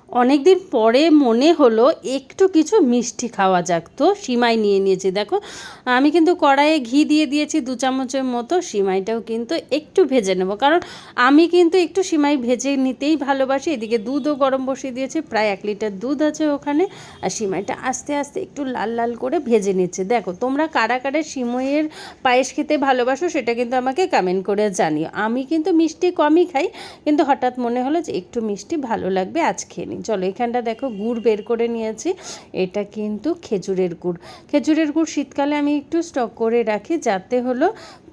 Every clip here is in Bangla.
অনেক দিন পরে মনে হলো একটু কিছু মিষ্টি খাওয়া যাক, তো সিমাই নিয়ে নিয়েছি। দেখো আমি কিন্তু কড়াইয়ে ঘি দিয়ে দিয়েছি 2 চামচের মতো। সিমাইটাও কিন্তু একটু ভেজে নেব, কারণ আমি কিন্তু একটু সিমাই ভেজে নিতেই ভালোবাসি। এদিকে দুধও গরম বসিয়ে দিয়েছি, প্রায় 1 লিটার দুধ আছে ওখানে। আর সিমাইটা আস্তে আস্তে একটু লাল লাল করে ভেজে নিচ্ছে। দেখো তোমরা কারা কারা সিমাইয়ের পায়েস খেতে ভালোবাসো সেটা কিন্তু আমাকে কমেন্ট করে জানিও। আমি কিন্তু মিষ্টি কমই খাই, কিন্তু হঠাৎ মনে হলো যে একটু মিষ্টি ভালো লাগবে, আজ খেয়ে নিই। চলো এখানটা দেখো গুড় বের করে নিয়েছি। এটা কিন্তু খেজুরের গুড়। খেজুরের গুড় শীতকালে আমি একটু স্টক করে রাখি, যাতে হলো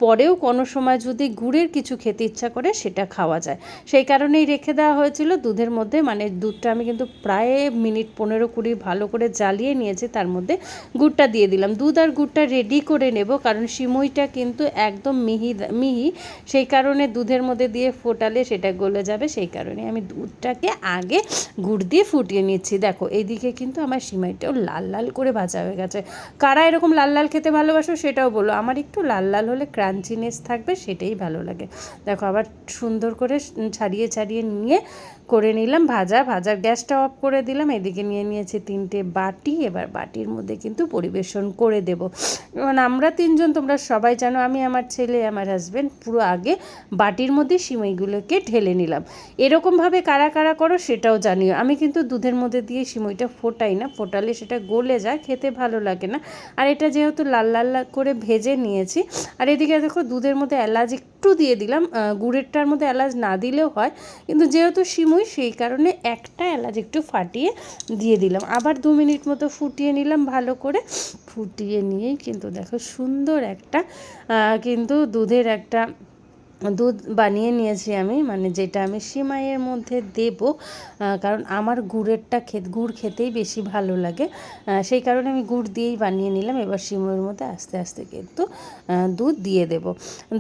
পরেও কোনো সময় যদি গুড়ের কিছু খেতে ইচ্ছা করে সেটা খাওয়া যায়, সেই কারণেই রেখে দেওয়া হয়েছিল দুধের মধ্যে। মানে দুধটা আমি কিন্তু প্রায় মিনিট 15-20 ভালো করে জ্বালিয়ে নিয়েছি, তার মধ্যে গুড়টা দিয়ে দিলাম। দুধ আর গুড়টা রেডি করে নেব, কারণ সিমইটা কিন্তু একদম মিহি, সেই কারণে দুধের মধ্যে দিয়ে ফোটালে সেটা গলে যাবে, সেই কারণে আমি দুধটাকে আগে গুড় দিয়ে ফুটিয়ে নিচ্ছি। দেখো এইদিকে কিন্তু আমার সিমাইটাও লাল লাল করে ভাজা হয়ে গেছে। কারা এরকম লাল লাল খেতে ভালোবাসো সেটাও বলো। আমার একটু লাল লাল হলে ক্রাঞ্চিনেস থাকবে, সেটাই ভালো লাগে। দেখো আবার সুন্দর করে ছাড়িয়ে ছাড়িয়ে নিয়ে করে নিলাম ভাজার গ্যাসটা অফ করে দিলাম। এদিকে নিয়ে নিয়েছি 3টে বাটি। এবার বাটির মধ্যে কিন্তু পরিবেশন করে দেব। এবং আমরা 3জন, তোমরা সবাই জানো, আমি, আমার ছেলে, আমার হাজব্যান্ড, পুরো আগে বাটির মধ্যে সিমইগুলোকে ঢেলে নিলাম। এরকমভাবে কারা কারা করো সেটাও জানিও। আমি কিন্তু দুধের মধ্যে দিয়ে সিমইটা ফোটাই না, ফোটালে সেটা গলে যায়, খেতে ভালো লাগে না। আর এটা যেহেতু লাল লাল করে ভেজে নিয়েছি। আর এদিকে দেখো দুধের মধ্যে এলাচ একটু দিয়ে দিলাম। গুড়েরটার মধ্যে এলাচ না দিলেও হয়, কিন্তু যেহেতু সিমই সেই কারণে একটা এলাচ একটু ফাটিয়ে দিয়ে দিলাম। আবার 2 মিনিট মতো ফুটিয়ে নিলাম ভালো করে। ফুটিয়ে নিয়েই কিন্তু দেখো সুন্দর একটা কিন্তু দুধের একটা দুধ বানিয়ে নিয়েছি আমি, মানে যেটা আমি সিমাইয়ের মধ্যে দেব, কারণ আমার গুড় খেতেই বেশি ভালো লাগে, সেই কারণে আমি গুড় দিয়েই বানিয়ে নিলাম। এবার সিমাইয়ের মধ্যে আস্তে আস্তে কিন্তু দুধ দিয়ে দেব।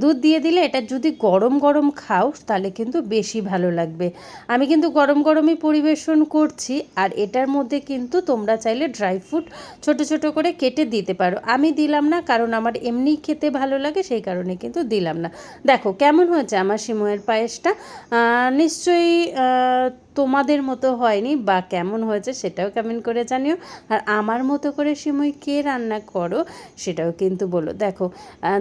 দুধ দিয়ে দিলে এটা যদি গরম গরম খাও তাহলে কিন্তু বেশি ভালো লাগবে। আমি কিন্তু গরম গরমই পরিবেশন করছি। আর এটার মধ্যে কিন্তু তোমরা চাইলে ড্রাই ফ্রুট ছোট ছোট করে কেটে দিতে পারো, আমি দিলাম না, কারণ আমার এমনিই খেতে ভালো লাগে, সেই কারণে কিন্তু দিলাম না। দেখো কেমন হয়েছে আমার সিমইয়ের পায়েসটা। নিশ্চয়ই তোমাদের মতো হয়নি, বা কেমন হয়েছে সেটাও কমেন্ট করে জানিও। আর আমার মতো করে সিমই কে রান্না করো সেটাও কিন্তু বলো। দেখো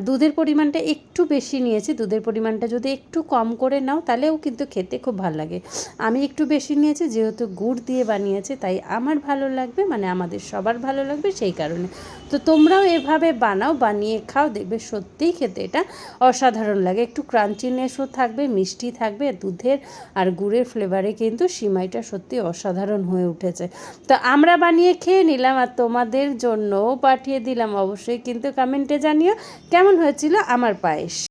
দুধের পরিমাণটা একটু বেশি নিয়েছি, দুধের পরিমাণটা যদি একটু কম করে নাও তাহলেও কিন্তু খেতে খুব ভালো লাগে। আমি একটু বেশি নিয়েছি, যেহেতু গুড় দিয়ে বানিয়েছি তাই আমার ভালো লাগবে, মানে আমাদের সবার ভালো লাগবে, সেই কারণে। তো তোমরাও এভাবে বানাও, বানিয়ে খাও, দেখবে সত্যিই খেতে এটা অসাধারণ লাগে। একটু ক্রাঞ্চিনেসও থাকবে, মিষ্টি থাকবে, দুধের আর গুড়ের ফ্লেভারে কিন্তু সিমাইটা সত্যি অসাধারণ হয়ে উঠেছে। তো আমরা বানিয়ে খেয়ে নিলাম, আর তোমাদের জন্যও পাঠিয়ে দিলাম। অবশ্যই কিন্তু কমেন্টে জানিও কেমন হয়েছিল আমার পায়েস।